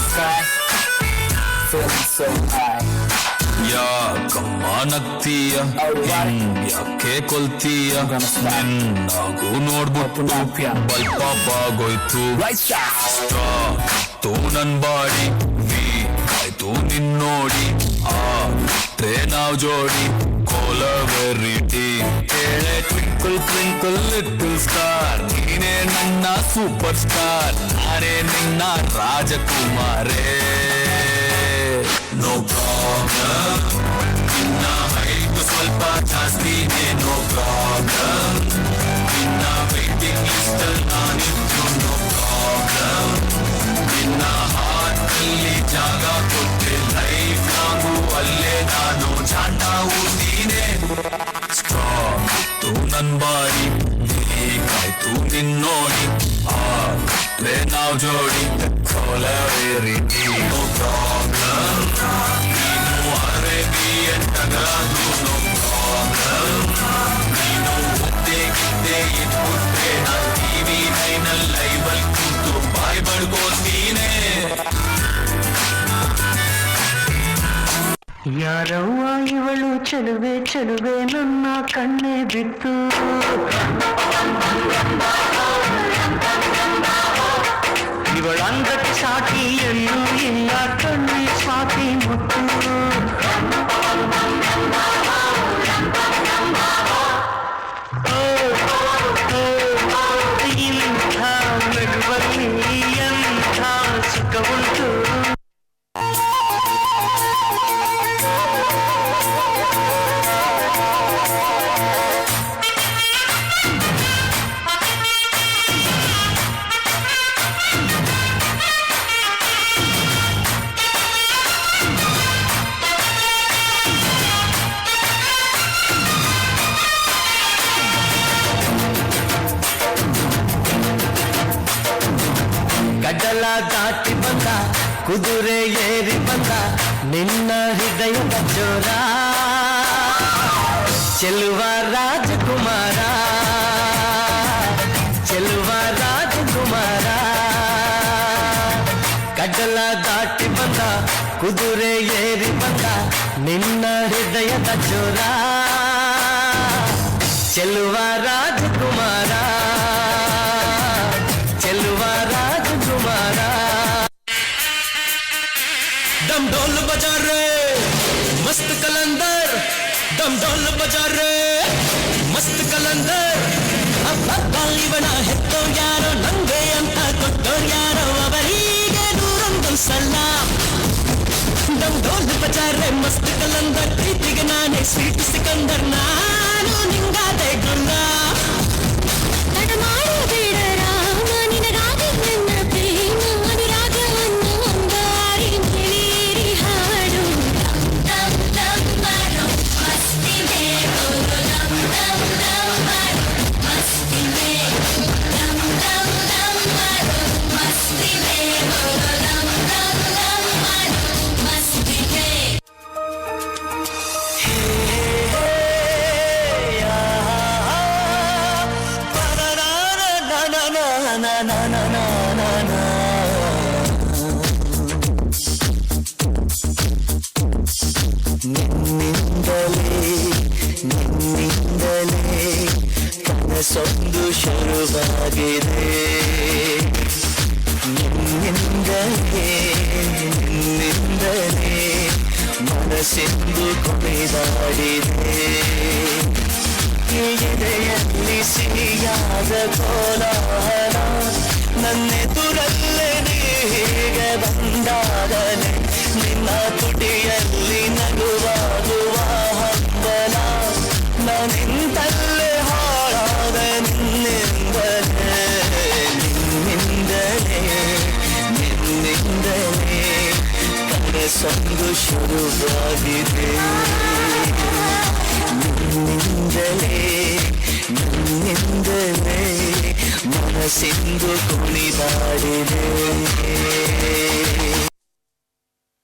sky, feeling so high. ಕಮ್ಮಾನಗ್ತೀಯ ಯಾಕೆ ಕೊಲ್ತೀಯ ನಿನ್ನಾಗೂ ನೋಡ್ಬಿಟ್ಟು ಬಲ್ಪ ಬಾಗೋಯ್ತು ತೂ ನನ್ ಬಾಡಿ ಆಯ್ತು ನಿನ್ನೋಡಿ ನಾವ್ ಜೋಡಿ ಕೋಲವೆರಿಟಿ ಕೇಳೆ ಟ್ವಿಂಕಲ್ ಟ್ವಿಂಕಲ್ ಲಿಟಲ್ ಸ್ಟಾರ್ ನೀನೇ ನನ್ನ ಸೂಪರ್ ಸ್ಟಾರ್ ನಾನೇ ನಿನ್ನ ರಾಜಕುಮಾರೇ ನೋ ಪ್ರಾಬ್ಲಮ್ ನಿನ್ನ ಹೈಟು ಸ್ವಲ್ಪ ಜಾಸ್ತಿನೇ ನೋ ಪ್ರಾಬ್ಲಮ್ ನಿನ್ನ ವೇಟಿಂಗ್ ಲಿಸ್ಟ್ ನಾನಿದ್ದು ನೋ ಪ್ರಾಬ್ಲಮ್ ನಿನ್ನ ಹಾರ್ಟಲ್ಲಿ ಜಾಗ ಕೊಟ್ಟೆ ಲೈಫ್ ಲಾಂಗು ಅಲ್ಲೇ ನಾನು ಜಾಂಡ ಊದಿನೇ ಸ್ಟ್ರಾಂಗ್ ಇತ್ತು ನನ್ ಬಾಡಿ ಹೇಗಾಯ್ತು ನಿನ್ನೋಡಿ ನಾವ್ ಜೋಡಿ ಕೋಲವೇರಿಟಿ ನೋ ಪ್ರಾಬ್ಲಮ್ ನೀನು ಅರೇಬಿಯನ್ ಟಗರಾದ್ರು ನೋ ಪ್ರಾಬ್ಲಮ್ ನೀನು ಮುದ್ದೆ ಗಿದ್ದೆ ಇಟ್ಬಿಟ್ರೆ ನಾನ್ ಟಿವಿ ನೈನಲ್ಲಿ ಲೈವಲ್ ಕೂತು ಬಾಯ್ ಬಡ್ಕೋತೀನೇ ಯಾರವ್ವ ಇವಳು ಚೆಲುವೆ ಚೆಲುವೆ ನನ್ನ ಕಣ್ಣೆ ಬಿತ್ತು ಇವಳಂದಕ್ಕೆ ಸಾಟಿ ಎಲ್ಲೂ ಇಲ್ಲ ಕಣ್ಣೆ ಸ್ವಾತಿ ಮುತ್ತು ಇಂಥ ನಗುವಲ್ಲಿ ಎಂಥ ಸುಖ ಉಂಟು ಗಡ್ಡಲ ದಾಟಿ ಬಂದ ಕುದುರೆ ಏರಿ ಬಂದ ನಿನ್ನ ಹೃದಯದ ಜೋರ ಚೆಲುವ ರಾಜಕುಮಾರ ಚೆಲುವ ರಾಜಕುಮಾರ ಗಡ್ಡಲ ದಾಟಿ ಬಂದ ಕುದುರೆ ಏರಿ ಬಂದ ನಿನ್ನ ಹೃದಯದ ಜೋರ ಚೆಲುವ ರಾಜಕುಮಾರ ಚೆಲುವ ರಾಜಕುಮಾರ दम ढोल बजा रे मस्त कलंदर दम ढोल बजा रे मस्त कलंदर ಅಬ್ಬಬ್ಬಲ್ಲಿ ಬನ ಹೆತ್ತೋ ಯಾರೋ ನಂಗೆ ಅಂತ ಕೊಟ್ಟೋರ್ ಯಾರೋ ಅವರಿಗೆ ನೂರೊಂದು ಸಲ ದಮ್ ಢೋಲ್ ಬಜಾ ರೆ ಮಸ್ತ್ ಕಲಂದರ್ ಪ್ರೀತಿಗೆ ನಾನೇ ಸ್ವೀಟ್ ಸಿಕಂದರ್ ನಾನು ನಿಂಗಾದೆ ಗುಲ್ಲ ನಿನ್ನಿಂದಲೇ ಕನಸೊಂದು ಶುರುವಾಗಿದೆ ನಿನ್ನಿಂದಲೇ ಮನಸ್ಸೆಂದು ಕೊನೆದಾಡಿದೆ ಎದೆಯಲ್ಲಿ ಸಿಹಿಯಾದ ಕೋಲಾಹಲ ನನ್ನೆದುರಲ್ಲೇ ಹೀಗೆ ಬಂದಾಗಲೇ ನಿನ್ನ ತುಟಿಯಲ್ಲಿ ನಗುವಾಗುವ ಹಂಬಲ ನಾನಿಂದಲೇ ಹಾಳಾದ ನಿನ್ನಿಂದಲೇ ಕನಸೊಂದು ಶುರುವಾಗಿದೆ ನಿನ್ನಿಂದಲೇ ಮನಸ್ಸೆಂದು ಕುಣಿದಾಡಿದೆ